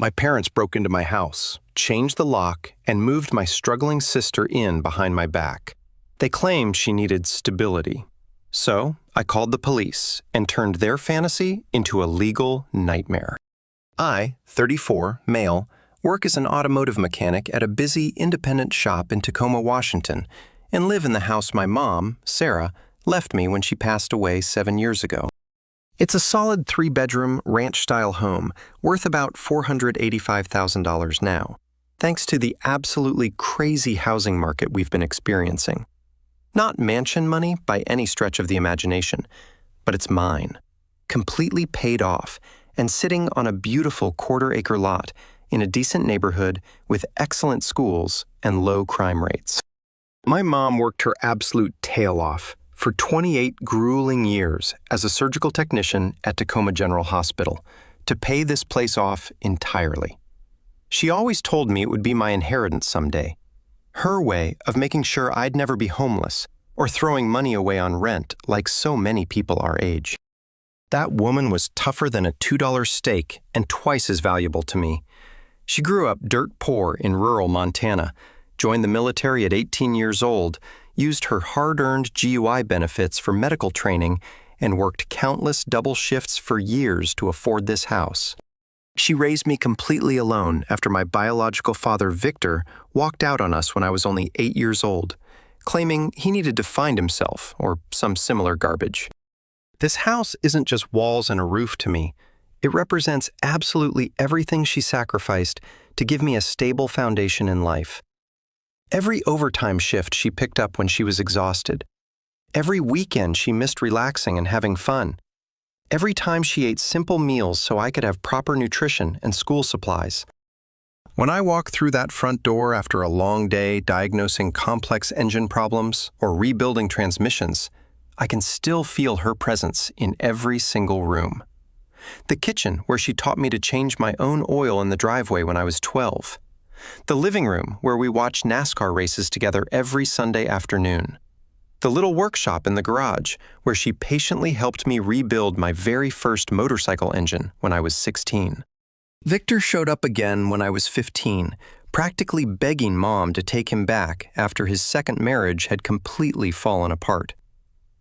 My parents broke into my house, changed the lock, and moved my struggling sister in behind my back. They claimed she needed stability. So I called the police and turned their fantasy into a legal nightmare. I, 34, male, work as an automotive mechanic at a busy independent shop in Tacoma, Washington, and live in the house my mom, Sarah, left me when she passed away 7 years ago. It's a solid 3-bedroom, ranch-style home worth about $485,000 now, thanks to the absolutely crazy housing market we've been experiencing. Not mansion money by any stretch of the imagination, but it's mine, completely paid off and sitting on a beautiful quarter-acre lot in a decent neighborhood with excellent schools and low crime rates. My mom worked her absolute tail off for 28 grueling years as a surgical technician at Tacoma General Hospital to pay this place off entirely. She always told me it would be my inheritance someday, her way of making sure I'd never be homeless or throwing money away on rent like so many people our age. That woman was tougher than a $2 steak and twice as valuable to me. She grew up dirt poor in rural Montana, joined the military at 18 years old, used her hard-earned GUI benefits for medical training, and worked countless double shifts for years to afford this house. She raised me completely alone after my biological father, Victor, walked out on us when I was only 8 years old, claiming he needed to find himself or some similar garbage. This house isn't just walls and a roof to me. It represents absolutely everything she sacrificed to give me a stable foundation in life. Every overtime shift she picked up when she was exhausted. Every weekend she missed relaxing and having fun. Every time she ate simple meals so I could have proper nutrition and school supplies. When I walk through that front door after a long day diagnosing complex engine problems or rebuilding transmissions, I can still feel her presence in every single room. The kitchen, where she taught me to change my own oil in the driveway when I was 12. The living room, where we watched NASCAR races together every Sunday afternoon. The little workshop in the garage, where she patiently helped me rebuild my very first motorcycle engine when I was 16. Victor showed up again when I was 15, practically begging Mom to take him back after his second marriage had completely fallen apart.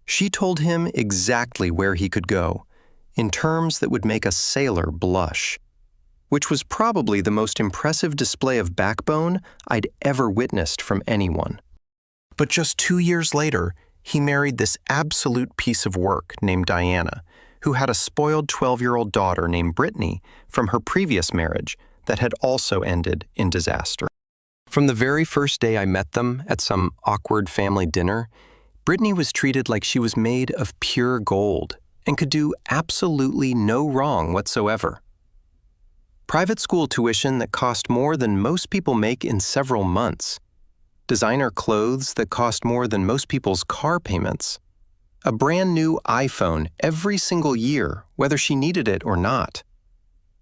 She told him exactly where he could go, in terms that would make a sailor blush, which was probably the most impressive display of backbone I'd ever witnessed from anyone. But just 2 years later, he married this absolute piece of work named Diana, who had a spoiled 12-year-old daughter named Brittany from her previous marriage that had also ended in disaster. From the very first day I met them at some awkward family dinner, Brittany was treated like she was made of pure gold and could do absolutely no wrong whatsoever. Private school tuition that cost more than most people make in several months. Designer clothes that cost more than most people's car payments. A brand new iPhone every single year, whether she needed it or not.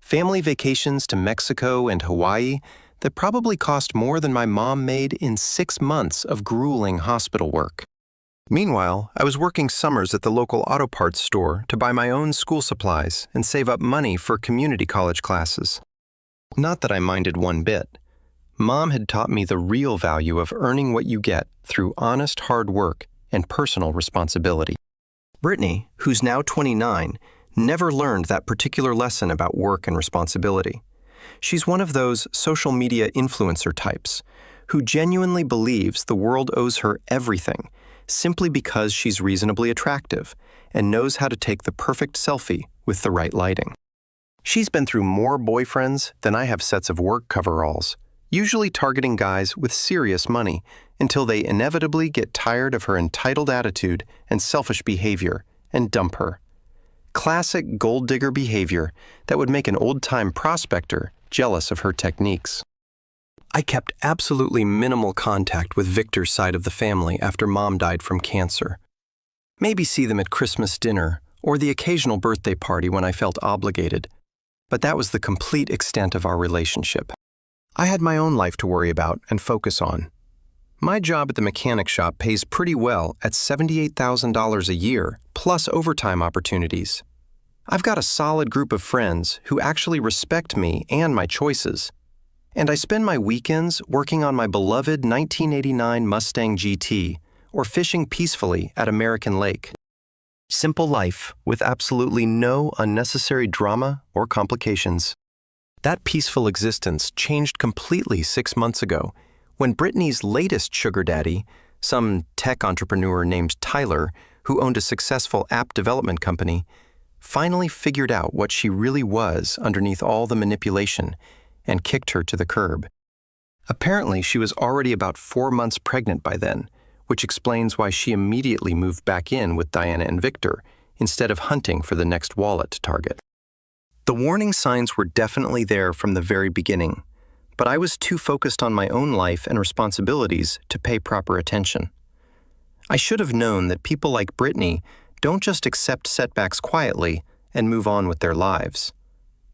Family vacations to Mexico and Hawaii that probably cost more than my mom made in 6 months of grueling hospital work. Meanwhile, I was working summers at the local auto parts store to buy my own school supplies and save up money for community college classes. Not that I minded one bit. Mom had taught me the real value of earning what you get through honest hard work and personal responsibility. Brittany, who's now 29, never learned that particular lesson about work and responsibility. She's one of those social media influencer types who genuinely believes the world owes her everything simply because she's reasonably attractive and knows how to take the perfect selfie with the right lighting. She's been through more boyfriends than I have sets of work coveralls, usually targeting guys with serious money until they inevitably get tired of her entitled attitude and selfish behavior and dump her. Classic gold digger behavior that would make an old-time prospector jealous of her techniques. I kept absolutely minimal contact with Victor's side of the family after Mom died from cancer. Maybe see them at Christmas dinner or the occasional birthday party when I felt obligated, but that was the complete extent of our relationship. I had my own life to worry about and focus on. My job at the mechanic shop pays pretty well at $78,000 a year, plus overtime opportunities. I've got a solid group of friends who actually respect me and my choices. And I spend my weekends working on my beloved 1989 Mustang GT or fishing peacefully at American Lake. Simple life with absolutely no unnecessary drama or complications. That peaceful existence changed completely 6 months ago when Brittany's latest sugar daddy, some tech entrepreneur named Tyler, who owned a successful app development company, finally figured out what she really was underneath all the manipulation and kicked her to the curb. Apparently, she was already about 4 months pregnant by then, which explains why she immediately moved back in with Diana and Victor instead of hunting for the next wallet to target. The warning signs were definitely there from the very beginning, but I was too focused on my own life and responsibilities to pay proper attention. I should have known that people like Brittany don't just accept setbacks quietly and move on with their lives.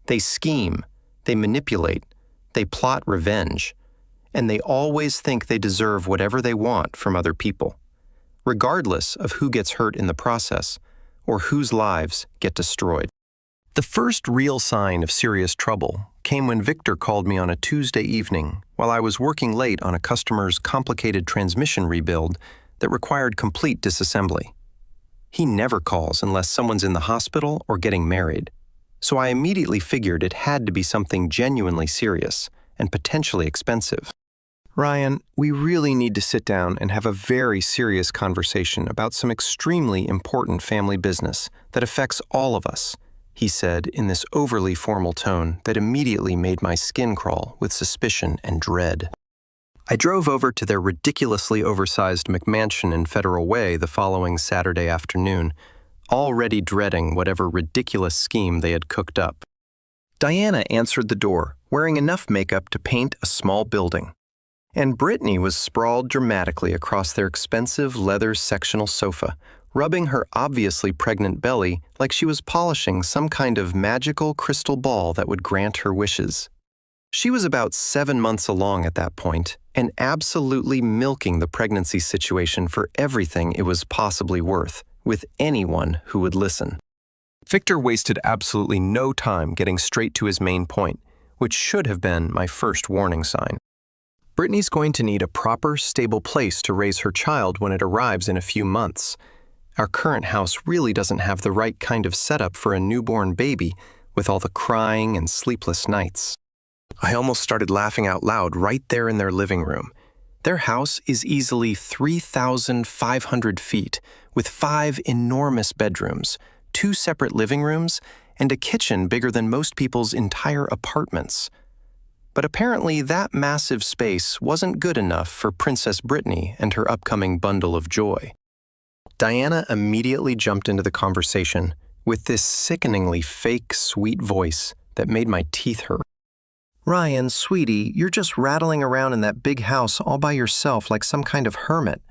They scheme, they manipulate, they plot revenge, and they always think they deserve whatever they want from other people, regardless of who gets hurt in the process or whose lives get destroyed. The first real sign of serious trouble came when Victor called me on a Tuesday evening while I was working late on a customer's complicated transmission rebuild that required complete disassembly. He never calls unless someone's in the hospital or getting married, so I immediately figured it had to be something genuinely serious and potentially expensive. "Ryan, we really need to sit down and have a very serious conversation about some extremely important family business that affects all of us," he said in this overly formal tone that immediately made my skin crawl with suspicion and dread. I drove over to their ridiculously oversized McMansion in Federal Way the following Saturday afternoon, already dreading whatever ridiculous scheme they had cooked up. Diana answered the door, wearing enough makeup to paint a small building, and Brittany was sprawled dramatically across their expensive leather sectional sofa, rubbing her obviously pregnant belly like she was polishing some kind of magical crystal ball that would grant her wishes. She was about 7 months along at that point and absolutely milking the pregnancy situation for everything it was possibly worth, with anyone who would listen. Victor wasted absolutely no time getting straight to his main point, which should have been my first warning sign. Brittany's going to need a proper, stable place to raise her child when it arrives in a few months. Our current house really doesn't have the right kind of setup for a newborn baby, with all the crying and sleepless nights. I almost started laughing out loud right there in their living room. Their house is easily 3,500 feet, with 5 enormous bedrooms, 2 separate living rooms, and a kitchen bigger than most people's entire apartments. But apparently that massive space wasn't good enough for Princess Brittany and her upcoming bundle of joy. Diana immediately jumped into the conversation with this sickeningly fake, sweet voice that made my teeth hurt. "Ryan, sweetie, you're just rattling around in that big house all by yourself like some kind of hermit.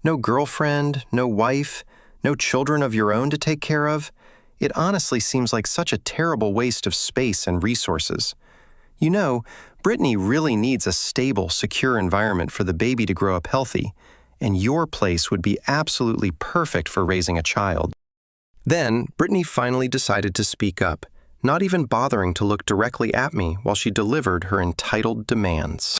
No girlfriend, no wife, no children of your own to take care of. It honestly seems like such a terrible waste of space and resources. You know, Brittany really needs a stable, secure environment for the baby to grow up healthy, and your place would be absolutely perfect for raising a child." Then, Brittany finally decided to speak up, not even bothering to look directly at me while she delivered her entitled demands.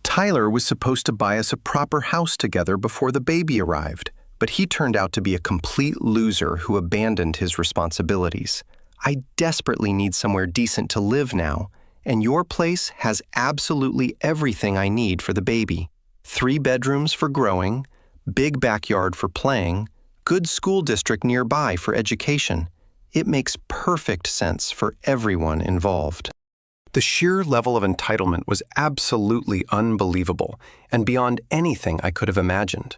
"Tyler was supposed to buy us a proper house together before the baby arrived, but he turned out to be a complete loser who abandoned his responsibilities. I desperately need somewhere decent to live now, and your place has absolutely everything I need for the baby. 3 bedrooms for growing, big backyard for playing, good school district nearby for education. It makes perfect sense for everyone involved." The sheer level of entitlement was absolutely unbelievable and beyond anything I could have imagined.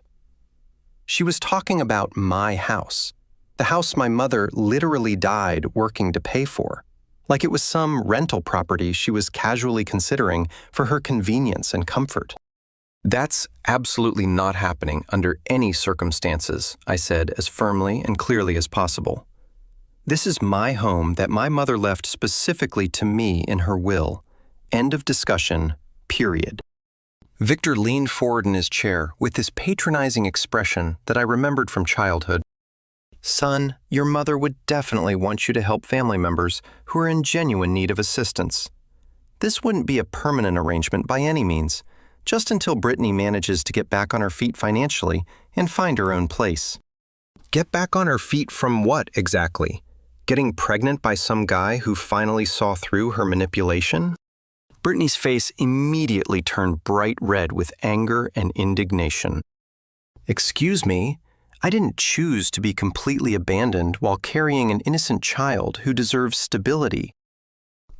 She was talking about my house, the house my mother literally died working to pay for, like it was some rental property she was casually considering for her convenience and comfort. "That's absolutely not happening under any circumstances," I said as firmly and clearly as possible. "This is my home that my mother left specifically to me in her will. End of discussion, period." Victor leaned forward in his chair with this patronizing expression that I remembered from childhood. Son, your mother would definitely want you to help family members who are in genuine need of assistance. This wouldn't be a permanent arrangement by any means, just until Brittany manages to get back on her feet financially and find her own place. Get back on her feet from what exactly? Getting pregnant by some guy who finally saw through her manipulation? Brittany's face immediately turned bright red with anger and indignation. Excuse me, I didn't choose to be completely abandoned while carrying an innocent child who deserves stability.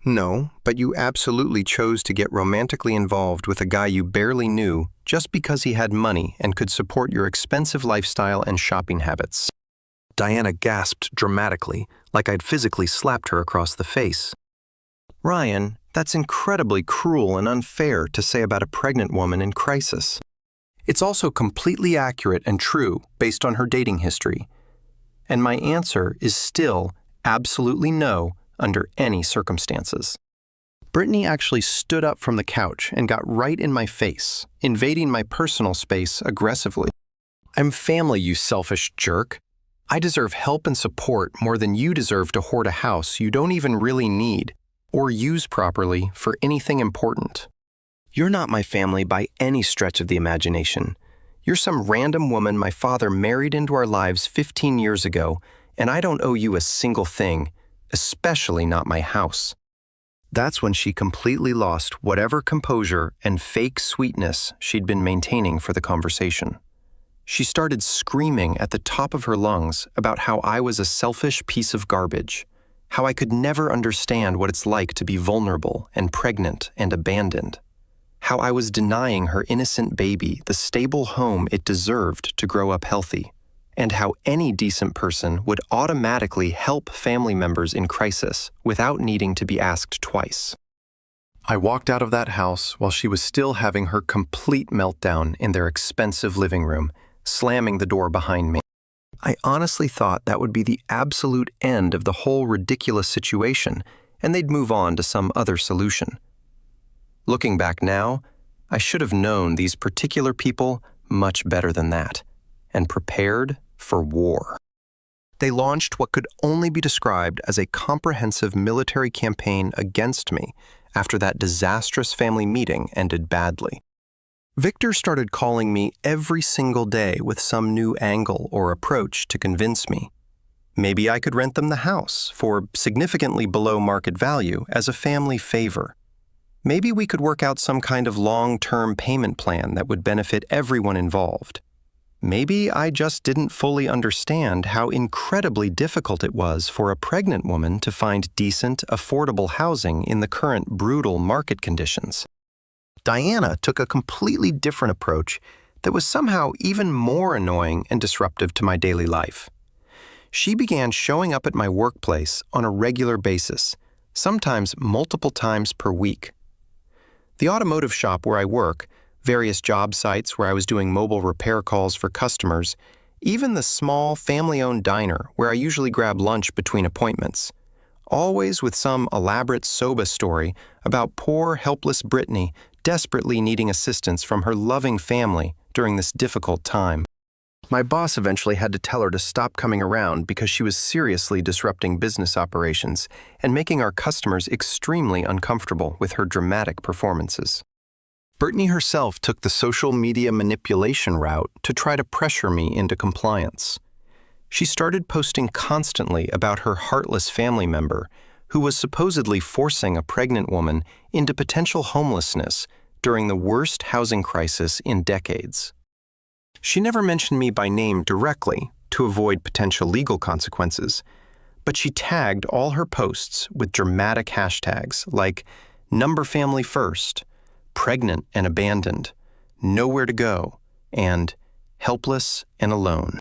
No, but you absolutely chose to get romantically involved with a guy you barely knew just because he had money and could support your expensive lifestyle and shopping habits. Diana gasped dramatically, like I'd physically slapped her across the face. Ryan, that's incredibly cruel and unfair to say about a pregnant woman in crisis. It's also completely accurate and true based on her dating history. And my answer is still absolutely no under any circumstances. Brittany actually stood up from the couch and got right in my face, invading my personal space aggressively. I'm family, you selfish jerk. I deserve help and support more than you deserve to hoard a house you don't even really need or use properly for anything important. You're not my family by any stretch of the imagination. You're some random woman my father married into our lives 15 years ago, and I don't owe you a single thing, especially not my house. That's when she completely lost whatever composure and fake sweetness she'd been maintaining for the conversation. She started screaming at the top of her lungs about how I was a selfish piece of garbage, how I could never understand what it's like to be vulnerable and pregnant and abandoned, how I was denying her innocent baby the stable home it deserved to grow up healthy, and how any decent person would automatically help family members in crisis without needing to be asked twice. I walked out of that house while she was still having her complete meltdown in their expensive living room, slamming the door behind me. I honestly thought that would be the absolute end of the whole ridiculous situation, and they'd move on to some other solution. Looking back now, I should have known these particular people much better than that, and prepared for war. They launched what could only be described as a comprehensive military campaign against me after that disastrous family meeting ended badly. Victor started calling me every single day with some new angle or approach to convince me. Maybe I could rent them the house for significantly below market value as a family favor. Maybe we could work out some kind of long-term payment plan that would benefit everyone involved. Maybe I just didn't fully understand how incredibly difficult it was for a pregnant woman to find decent, affordable housing in the current brutal market conditions. Diana took a completely different approach that was somehow even more annoying and disruptive to my daily life. She began showing up at my workplace on a regular basis, sometimes multiple times per week. The automotive shop where I work, various job sites where I was doing mobile repair calls for customers, even the small family-owned diner where I usually grab lunch between appointments, always with some elaborate soba story about poor, helpless Brittany desperately needing assistance from her loving family during this difficult time. My boss eventually had to tell her to stop coming around because she was seriously disrupting business operations and making our customers extremely uncomfortable with her dramatic performances. Brittany herself took the social media manipulation route to try to pressure me into compliance. She started posting constantly about her heartless family member who was supposedly forcing a pregnant woman into potential homelessness during the worst housing crisis in decades. She never mentioned me by name directly to avoid potential legal consequences, but she tagged all her posts with dramatic hashtags like number family first, pregnant and abandoned, nowhere to go, and helpless and alone.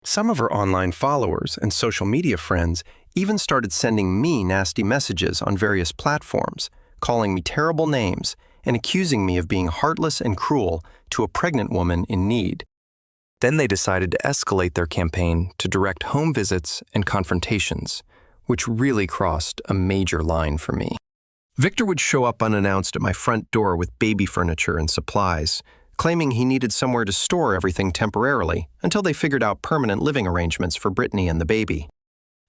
Some of her online followers and social media friends even started sending me nasty messages on various platforms, calling me terrible names and accusing me of being heartless and cruel to a pregnant woman in need. Then they decided to escalate their campaign to direct home visits and confrontations, which really crossed a major line for me. Victor would show up unannounced at my front door with baby furniture and supplies, claiming he needed somewhere to store everything temporarily until they figured out permanent living arrangements for Brittany and the baby.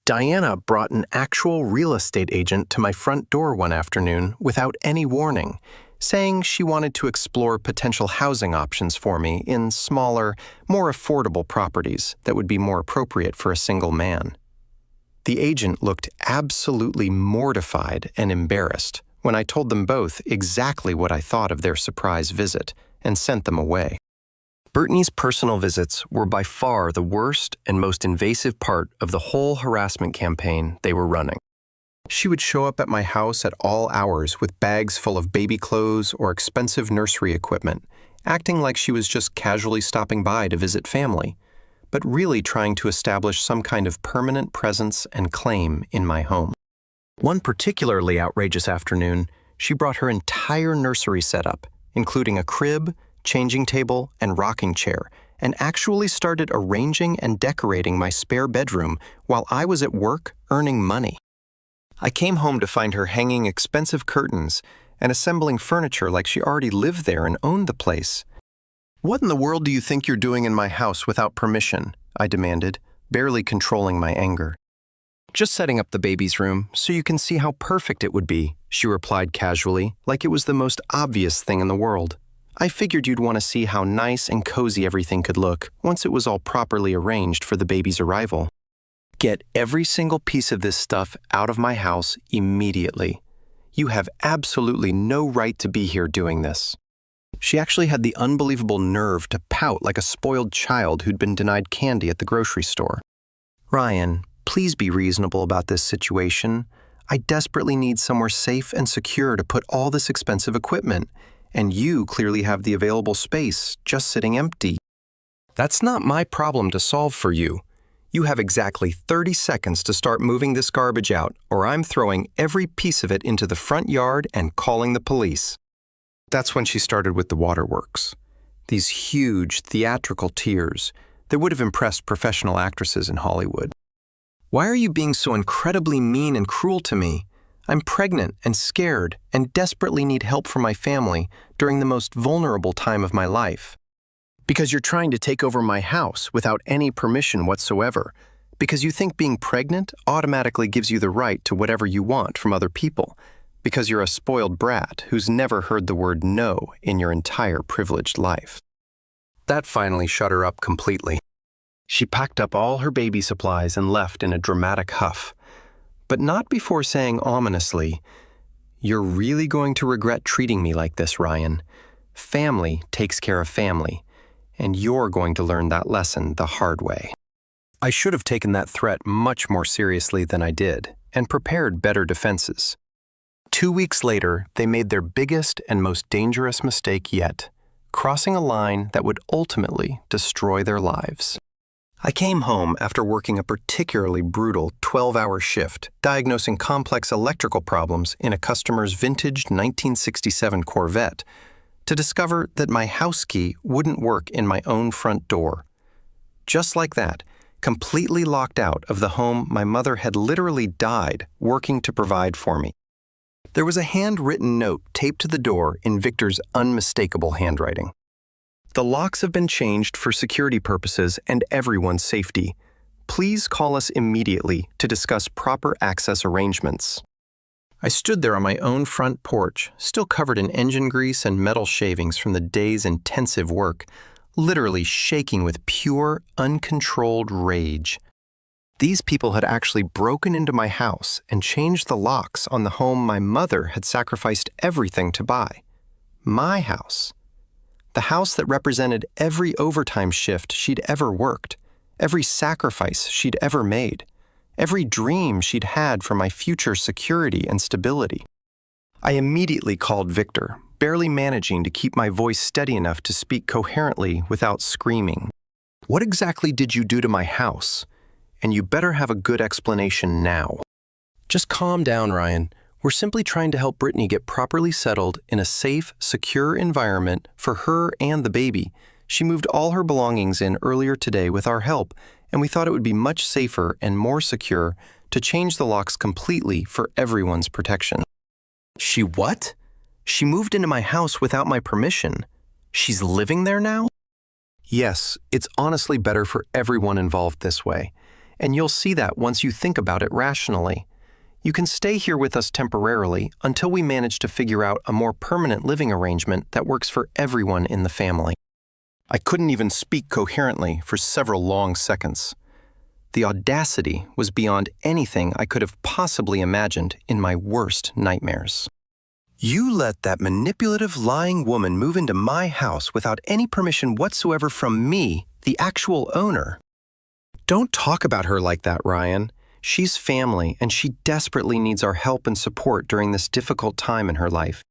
Diana brought an actual real estate agent to my front door one afternoon without any warning, saying she wanted to explore potential housing options for me in smaller, more affordable properties that would be more appropriate for a single man. The agent looked absolutely mortified and embarrassed when I told them both exactly what I thought of their surprise visit and sent them away. Brittany's personal visits were by far the worst and most invasive part of the whole harassment campaign they were running. She would show up at my house at all hours with bags full of baby clothes or expensive nursery equipment, acting like she was just casually stopping by to visit family, but really trying to establish some kind of permanent presence and claim in my home. One particularly outrageous afternoon, she brought her entire nursery setup, including a crib, changing table, and rocking chair, and actually started arranging and decorating my spare bedroom while I was at work earning money. I came home to find her hanging expensive curtains and assembling furniture like she already lived there and owned the place. "What in the world do you think you're doing in my house without permission?" I demanded, barely controlling my anger. "Just setting up the baby's room so you can see how perfect it would be," she replied casually, like it was the most obvious thing in the world. "I figured you'd want to see how nice and cozy everything could look once it was all properly arranged for the baby's arrival. Get every single piece of this stuff out of my house immediately. You have absolutely no right to be here doing this." She actually had the unbelievable nerve to pout like a spoiled child who'd been denied candy at the grocery store. "Ryan, please be reasonable about this situation. I desperately need somewhere safe and secure to put all this expensive equipment, and you clearly have the available space just sitting empty. That's not my problem to solve for you. You have exactly 30 seconds to start moving this garbage out, or I'm throwing every piece of it into the front yard and calling the police." That's when she started with the waterworks. These huge, theatrical tears that would have impressed professional actresses in Hollywood. "Why are you being so incredibly mean and cruel to me? I'm pregnant and scared and desperately need help from my family during the most vulnerable time of my life. Because you're trying to take over my house without any permission whatsoever. Because you think being pregnant automatically gives you the right to whatever you want from other people. Because you're a spoiled brat who's never heard the word no in your entire privileged life." That finally shut her up completely. She packed up all her baby supplies and left in a dramatic huff. But not before saying ominously, "You're really going to regret treating me like this, Ryan. Family takes care of family, and you're going to learn that lesson the hard way." I should have taken that threat much more seriously than I did, and prepared better defenses. 2 weeks later, they made their biggest and most dangerous mistake yet, crossing a line that would ultimately destroy their lives. I came home after working a particularly brutal 12-hour shift, diagnosing complex electrical problems in a customer's vintage 1967 Corvette, to discover that my house key wouldn't work in my own front door. Just like that, completely locked out of the home my mother had literally died working to provide for me. There was a handwritten note taped to the door in Victor's unmistakable handwriting. "The locks have been changed for security purposes and everyone's safety. Please call us immediately to discuss proper access arrangements." I stood there on my own front porch, still covered in engine grease and metal shavings from the day's intensive work, literally shaking with pure, uncontrolled rage. These people had actually broken into my house and changed the locks on the home my mother had sacrificed everything to buy. My house. The house that represented every overtime shift she'd ever worked, every sacrifice she'd ever made, every dream she'd had for my future security and stability. I immediately called Victor, barely managing to keep my voice steady enough to speak coherently without screaming. "What exactly did you do to my house? And you better have a good explanation now." "Just calm down, Ryan. We're simply trying to help Brittany get properly settled in a safe, secure environment for her and the baby. She moved all her belongings in earlier today with our help, and we thought it would be much safer and more secure to change the locks completely for everyone's protection." "She what? She moved into my house without my permission. She's living there now? Yes, it's honestly better for everyone involved this way, and you'll see that once you think about it rationally. You can stay here with us temporarily until we manage to figure out a more permanent living arrangement that works for everyone in the family. I couldn't even speak coherently for several long seconds. The audacity was beyond anything I could have possibly imagined in my worst nightmares. You let that manipulative, lying woman move into my house without any permission whatsoever from me, the actual owner. Don't talk about her like that, Ryan. She's family, and she desperately needs our help and support during this difficult time in her life.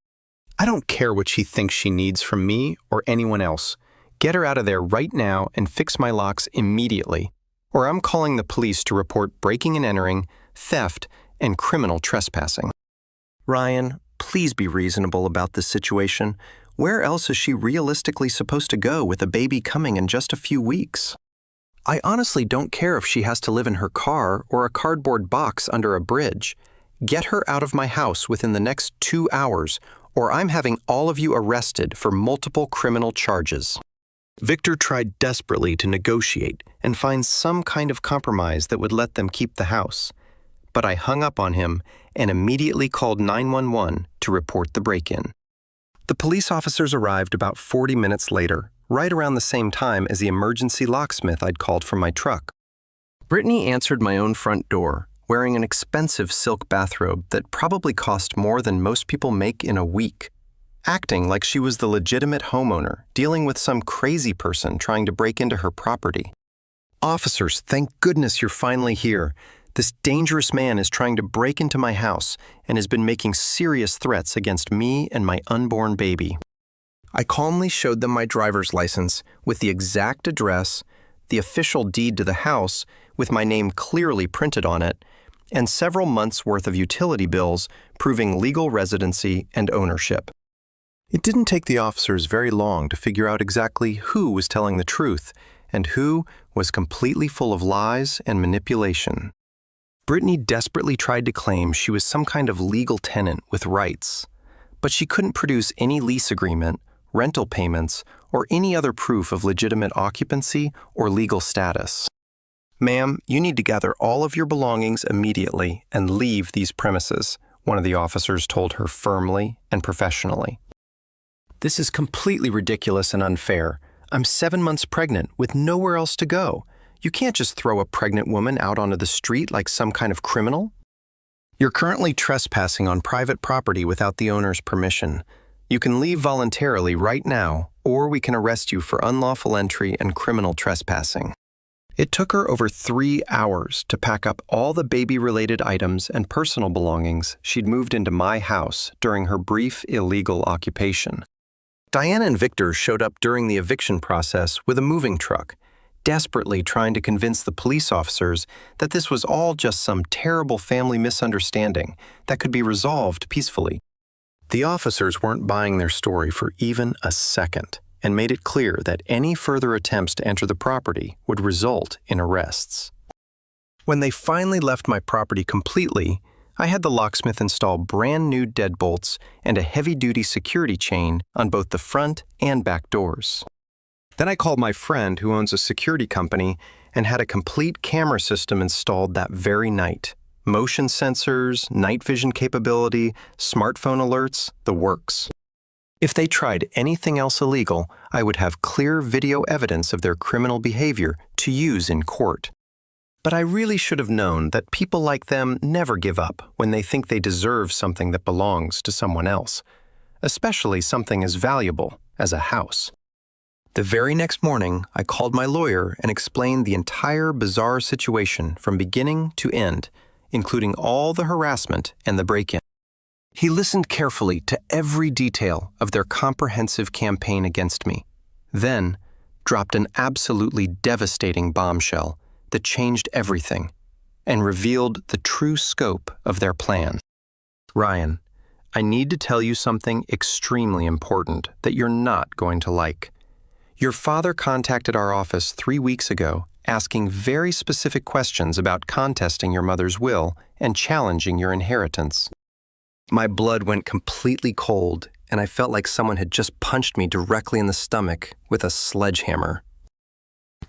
I don't care what she thinks she needs from me or anyone else. Get her out of there right now and fix my locks immediately, or I'm calling the police to report breaking and entering, theft, and criminal trespassing. Ryan, please be reasonable about this situation. Where else is she realistically supposed to go with a baby coming in just a few weeks? I honestly don't care if she has to live in her car or a cardboard box under a bridge. Get her out of my house within the next 2 hours, or I'm having all of you arrested for multiple criminal charges. Victor tried desperately to negotiate and find some kind of compromise that would let them keep the house. But I hung up on him and immediately called 911 to report the break-in. The police officers arrived about 40 minutes later, right around the same time as the emergency locksmith I'd called from my truck. Brittany answered my own front door, wearing an expensive silk bathrobe that probably cost more than most people make in a week, acting like she was the legitimate homeowner dealing with some crazy person trying to break into her property. Officers, thank goodness you're finally here. This dangerous man is trying to break into my house and has been making serious threats against me and my unborn baby. I calmly showed them my driver's license with the exact address, the official deed to the house with my name clearly printed on it, and several months' worth of utility bills proving legal residency and ownership. It didn't take the officers very long to figure out exactly who was telling the truth and who was completely full of lies and manipulation. Brittany desperately tried to claim she was some kind of legal tenant with rights, but she couldn't produce any lease agreement, rental payments, or any other proof of legitimate occupancy or legal status. Ma'am, you need to gather all of your belongings immediately and leave these premises, one of the officers told her firmly and professionally. This is completely ridiculous and unfair. I'm 7 months pregnant with nowhere else to go. You can't just throw a pregnant woman out onto the street like some kind of criminal. You're currently trespassing on private property without the owner's permission. You can leave voluntarily right now, or we can arrest you for unlawful entry and criminal trespassing. It took her over 3 hours to pack up all the baby-related items and personal belongings she'd moved into my house during her brief illegal occupation. Diana and Victor showed up during the eviction process with a moving truck, desperately trying to convince the police officers that this was all just some terrible family misunderstanding that could be resolved peacefully. The officers weren't buying their story for even a second and made it clear that any further attempts to enter the property would result in arrests. When they finally left my property completely, I had the locksmith install brand new deadbolts and a heavy-duty security chain on both the front and back doors. Then I called my friend who owns a security company and had a complete camera system installed that very night. Motion sensors, night vision capability, smartphone alerts, the works. If they tried anything else illegal, I would have clear video evidence of their criminal behavior to use in court. But I really should have known that people like them never give up when they think they deserve something that belongs to someone else, especially something as valuable as a house. The very next morning, I called my lawyer and explained the entire bizarre situation from beginning to end, including all the harassment and the break-in. He listened carefully to every detail of their comprehensive campaign against me, then dropped an absolutely devastating bombshell that changed everything and revealed the true scope of their plan. Ryan, I need to tell you something extremely important that you're not going to like. Your father contacted our office 3 weeks ago asking very specific questions about contesting your mother's will and challenging your inheritance. My blood went completely cold and I felt like someone had just punched me directly in the stomach with a sledgehammer.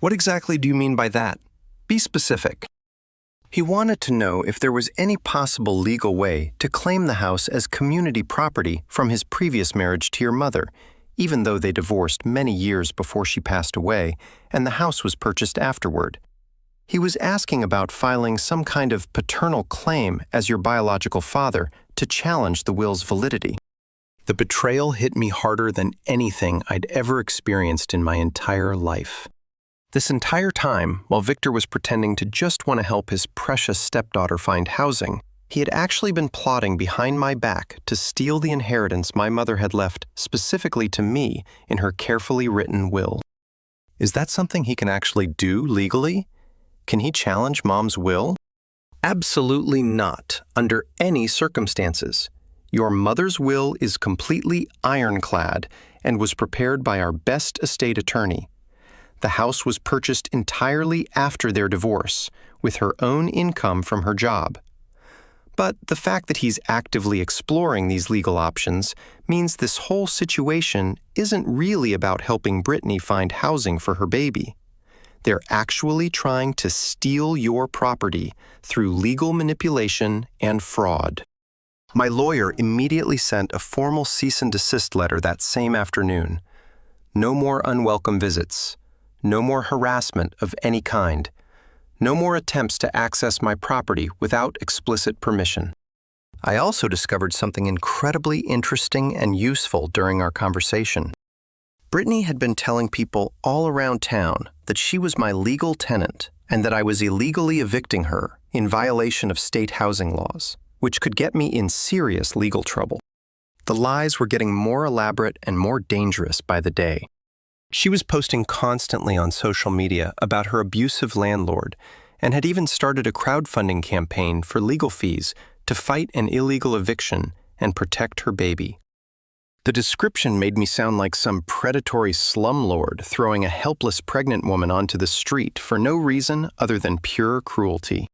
What exactly do you mean by that? Be specific. He wanted to know if there was any possible legal way to claim the house as community property from his previous marriage to your mother, even though they divorced many years before she passed away and the house was purchased afterward. He was asking about filing some kind of paternal claim as your biological father to challenge the will's validity. The betrayal hit me harder than anything I'd ever experienced in my entire life. This entire time, while Victor was pretending to just want to help his precious stepdaughter find housing, he had actually been plotting behind my back to steal the inheritance my mother had left specifically to me in her carefully written will. Is that something he can actually do legally? Can he challenge Mom's will? Absolutely not, under any circumstances. Your mother's will is completely ironclad and was prepared by our best estate attorney. The house was purchased entirely after their divorce, with her own income from her job. But the fact that he's actively exploring these legal options means this whole situation isn't really about helping Brittany find housing for her baby. They're actually trying to steal your property through legal manipulation and fraud. My lawyer immediately sent a formal cease and desist letter that same afternoon. No more unwelcome visits. No more harassment of any kind. No more attempts to access my property without explicit permission. I also discovered something incredibly interesting and useful during our conversation. Brittany had been telling people all around town that she was my legal tenant and that I was illegally evicting her in violation of state housing laws, which could get me in serious legal trouble. The lies were getting more elaborate and more dangerous by the day. She was posting constantly on social media about her abusive landlord and had even started a crowdfunding campaign for legal fees to fight an illegal eviction and protect her baby. The description made me sound like some predatory slumlord throwing a helpless pregnant woman onto the street for no reason other than pure cruelty.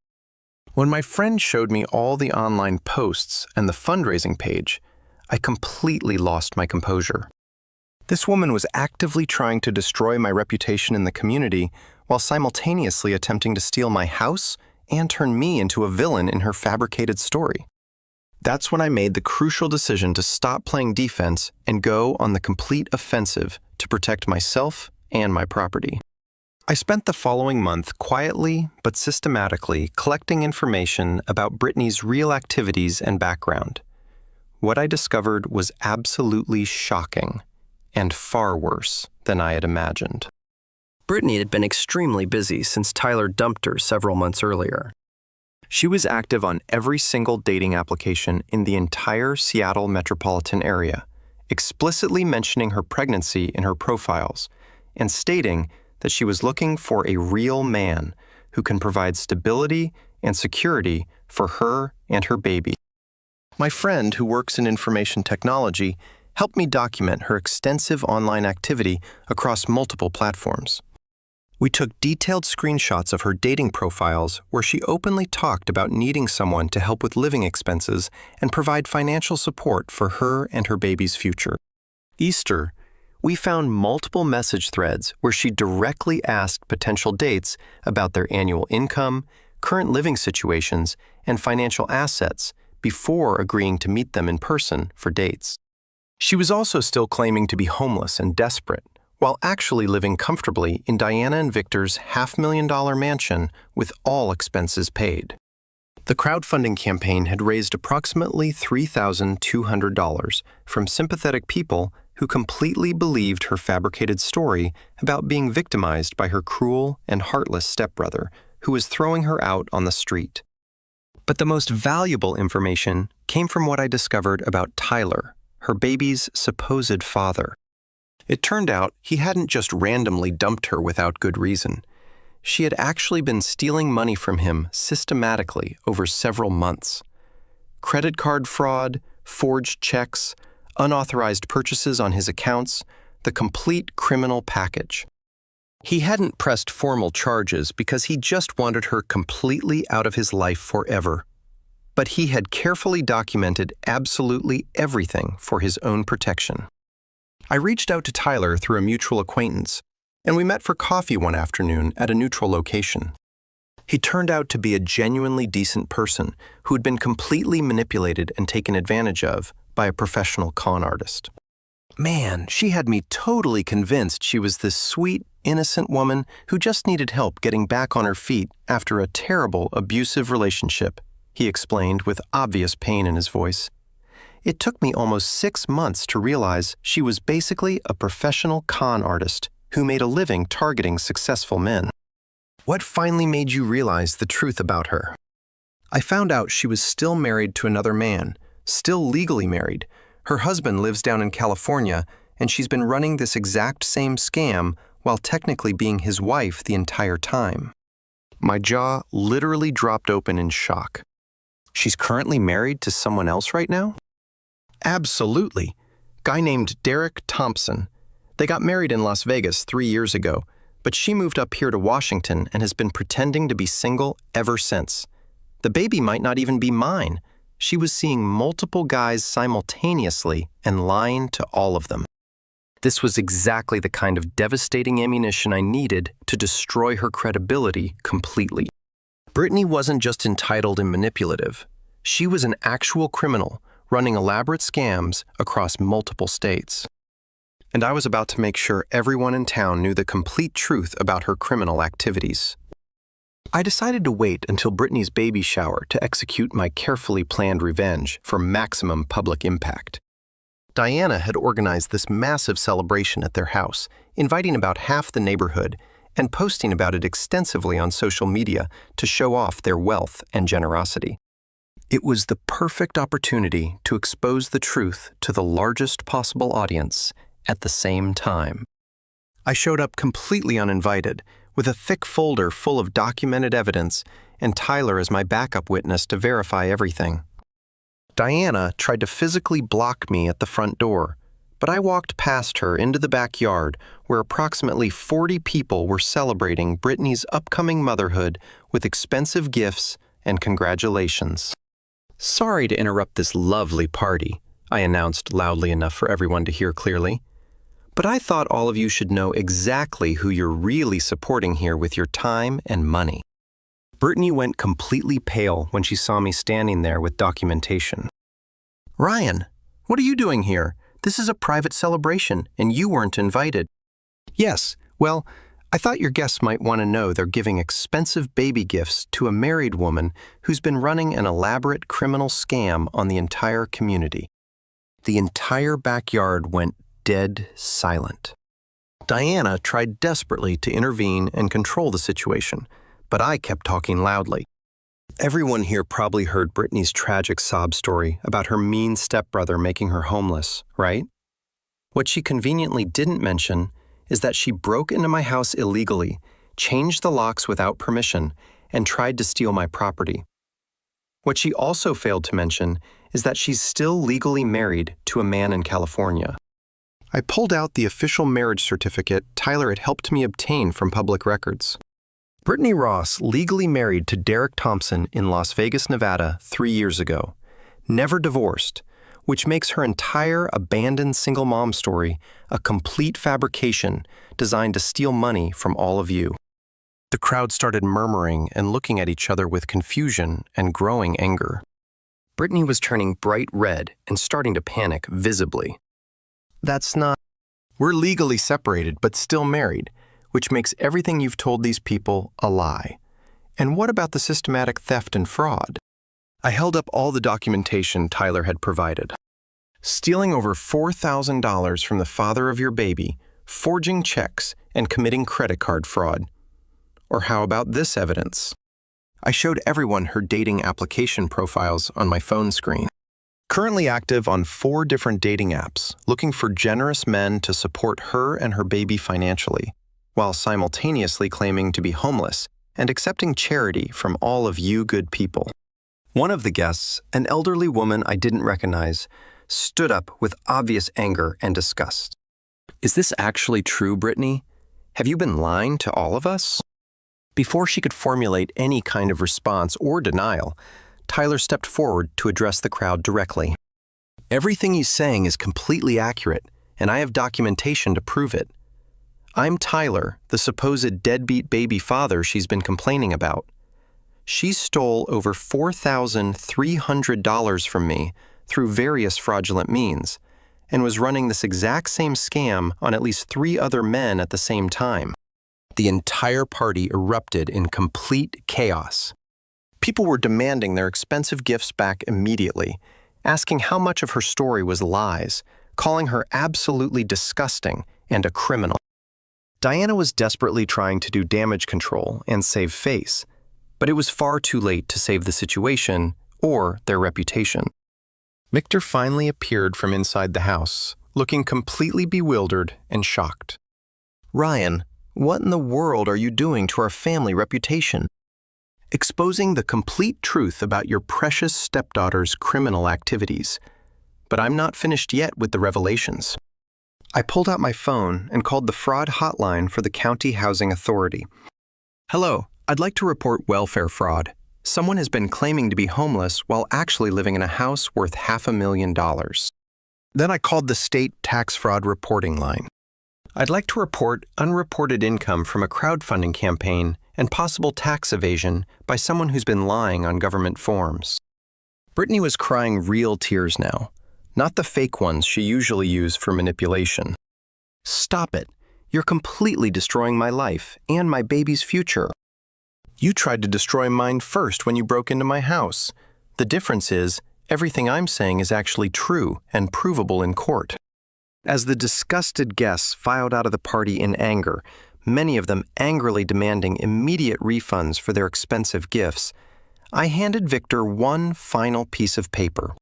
When my friend showed me all the online posts and the fundraising page, I completely lost my composure. This woman was actively trying to destroy my reputation in the community while simultaneously attempting to steal my house and turn me into a villain in her fabricated story. That's when I made the crucial decision to stop playing defense and go on the complete offensive to protect myself and my property. I spent the following month quietly but systematically collecting information about Brittany's real activities and background. What I discovered was absolutely shocking and far worse than I had imagined. Brittany had been extremely busy since Tyler dumped her several months earlier. She was active on every single dating application in the entire Seattle metropolitan area, explicitly mentioning her pregnancy in her profiles and stating that she was looking for a real man who can provide stability and security for her and her baby. My friend, who works in information technology, helped me document her extensive online activity across multiple platforms. We took detailed screenshots of her dating profiles where she openly talked about needing someone to help with living expenses and provide financial support for her and her baby's future. Easter, we found multiple message threads where she directly asked potential dates about their annual income, current living situations, and financial assets before agreeing to meet them in person for dates. She was also still claiming to be homeless and desperate, while actually living comfortably in Diana and Victor's $500,000 mansion with all expenses paid. The crowdfunding campaign had raised approximately $3,200 from sympathetic people who completely believed her fabricated story about being victimized by her cruel and heartless stepbrother, who was throwing her out on the street. But the most valuable information came from what I discovered about Tyler, her baby's supposed father. It turned out he hadn't just randomly dumped her without good reason. She had actually been stealing money from him systematically over several months. Credit card fraud, forged checks, unauthorized purchases on his accounts, the complete criminal package. He hadn't pressed formal charges because he just wanted her completely out of his life forever. but he had carefully documented absolutely everything for his own protection. I reached out to Tyler through a mutual acquaintance, and we met for coffee one afternoon at a neutral location. He turned out to be a genuinely decent person who had been completely manipulated and taken advantage of by a professional con artist. Man, she had me totally convinced she was this sweet, innocent woman who just needed help getting back on her feet after a terrible, abusive relationship, he explained with obvious pain in his voice. It took me almost 6 months to realize she was basically a professional con artist who made a living targeting successful men. What finally made you realize the truth about her? I found out she was still married to another man, still legally married. Her husband lives down in California, and she's been running this exact same scam while technically being his wife the entire time. My jaw literally dropped open in shock. She's currently married to someone else right now? Absolutely. Guy named Derek Thompson. They got married in Las Vegas 3 years ago, but she moved up here to Washington and has been pretending to be single ever since. The baby might not even be mine. She was seeing multiple guys simultaneously and lying to all of them. This was exactly the kind of devastating ammunition I needed to destroy her credibility completely. Brittany wasn't just entitled and manipulative. She was an actual criminal running elaborate scams across multiple states. And I was about to make sure everyone in town knew the complete truth about her criminal activities. I decided to wait until Brittany's baby shower to execute my carefully planned revenge for maximum public impact. Diana had organized this massive celebration at their house, inviting about half the neighborhood and posting about it extensively on social media to show off their wealth and generosity. It was the perfect opportunity to expose the truth to the largest possible audience at the same time. I showed up completely uninvited, with a thick folder full of documented evidence and Tyler as my backup witness to verify everything. Diana tried to physically block me at the front door, but I walked past her into the backyard where approximately 40 people were celebrating Brittany's upcoming motherhood with expensive gifts and congratulations. "Sorry to interrupt this lovely party," I announced loudly enough for everyone to hear clearly. "But I thought all of you should know exactly who you're really supporting here with your time and money." Brittany went completely pale when she saw me standing there with documentation. "Ryan, what are you doing here? This is a private celebration, and you weren't invited." "Yes, well, I thought your guests might want to know they're giving expensive baby gifts to a married woman who's been running an elaborate criminal scam on the entire community." The entire backyard went dead silent. Diana tried desperately to intervene and control the situation, but I kept talking loudly. Everyone here probably heard Brittany's tragic sob story about her mean stepbrother making her homeless, right? What she conveniently didn't mention is that she broke into my house illegally, changed the locks without permission, and tried to steal my property. What she also failed to mention is that she's still legally married to a man in California. I pulled out the official marriage certificate Tyler had helped me obtain from public records. Brittany Ross legally married to Derek Thompson in Las Vegas, Nevada 3 years ago, never divorced, which makes her entire abandoned single mom story a complete fabrication designed to steal money from all of you. The crowd started murmuring and looking at each other with confusion and growing anger. Brittany was turning bright red and starting to panic visibly. "That's not... We're legally separated but still married, which makes everything you've told these people a lie. And what about the systematic theft and fraud?" I held up all the documentation Tyler had provided. Stealing over $4,000 from the father of your baby, forging checks, and committing credit card fraud. Or how about this evidence? I showed everyone her dating application profiles on my phone screen. Currently active on 4 different dating apps, looking for generous men to support her and her baby financially, while simultaneously claiming to be homeless and accepting charity from all of you good people. One of the guests, an elderly woman I didn't recognize, stood up with obvious anger and disgust. "Is this actually true, Brittany? Have you been lying to all of us?" Before she could formulate any kind of response or denial, Tyler stepped forward to address the crowd directly. "Everything he's saying is completely accurate, and I have documentation to prove it. I'm Tyler, the supposed deadbeat baby father she's been complaining about. She stole over $4,300 from me through various fraudulent means, and was running this exact same scam on at least 3 other men at the same time." The entire party erupted in complete chaos. People were demanding their expensive gifts back immediately, asking how much of her story was lies, calling her absolutely disgusting and a criminal. Diana was desperately trying to do damage control and save face, but it was far too late to save the situation or their reputation. Victor finally appeared from inside the house, looking completely bewildered and shocked. "Ryan, what in the world are you doing to our family reputation?" "Exposing the complete truth about your precious stepdaughter's criminal activities. But I'm not finished yet with the revelations." I pulled out my phone and called the fraud hotline for the County Housing Authority. "Hello, I'd like to report welfare fraud. Someone has been claiming to be homeless while actually living in a house worth $500,000. Then I called the state tax fraud reporting line. "I'd like to report unreported income from a crowdfunding campaign and possible tax evasion by someone who's been lying on government forms." Brittany was crying real tears now, not the fake ones she usually used for manipulation. "Stop it. You're completely destroying my life and my baby's future. You tried to destroy mine first when you broke into my house. The difference is, everything I'm saying is actually true and provable in court." As the disgusted guests filed out of the party in anger, many of them angrily demanding immediate refunds for their expensive gifts, I handed Victor one final piece of paper.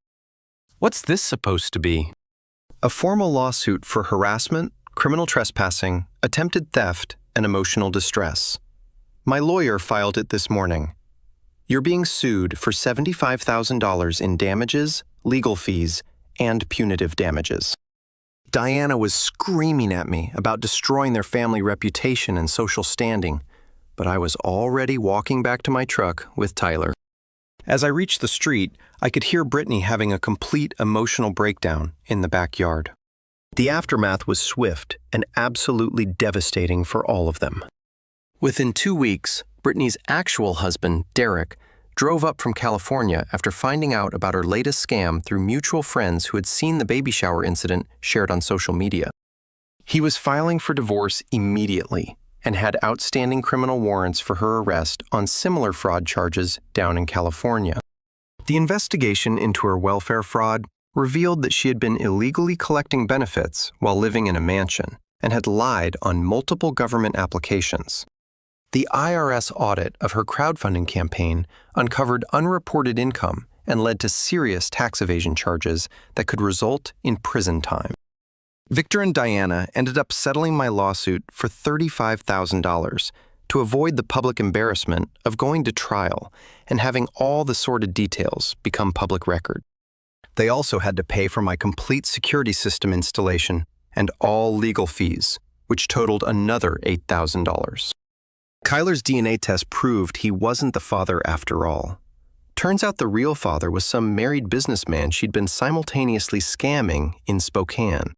"What's this supposed to be?" "A formal lawsuit for harassment, criminal trespassing, attempted theft, and emotional distress. My lawyer filed it this morning. You're being sued for $75,000 in damages, legal fees, and punitive damages." Diana was screaming at me about destroying their family reputation and social standing, but I was already walking back to my truck with Tyler. As I reached the street, I could hear Brittany having a complete emotional breakdown in the backyard. The aftermath was swift and absolutely devastating for all of them. Within 2 weeks, Brittany's actual husband, Derek, drove up from California after finding out about her latest scam through mutual friends who had seen the baby shower incident shared on social media. He was filing for divorce immediately and had outstanding criminal warrants for her arrest on similar fraud charges down in California. The investigation into her welfare fraud revealed that she had been illegally collecting benefits while living in a mansion and had lied on multiple government applications. The IRS audit of her crowdfunding campaign uncovered unreported income and led to serious tax evasion charges that could result in prison time. Victor and Diana ended up settling my lawsuit for $35,000 to avoid the public embarrassment of going to trial and having all the sordid details become public record. They also had to pay for my complete security system installation and all legal fees, which totaled another $8,000. Kyler's DNA test proved he wasn't the father after all. Turns out the real father was some married businessman she'd been simultaneously scamming in Spokane.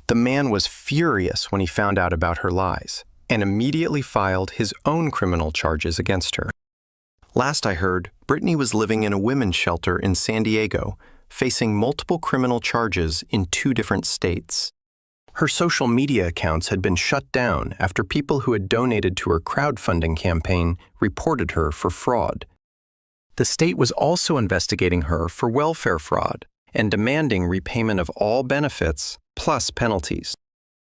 The man was furious when he found out about her lies and immediately filed his own criminal charges against her. Last I heard, Brittany was living in a women's shelter in San Diego, facing multiple criminal charges in 2 different states. Her social media accounts had been shut down after people who had donated to her crowdfunding campaign reported her for fraud. The state was also investigating her for welfare fraud and demanding repayment of all benefits plus penalties.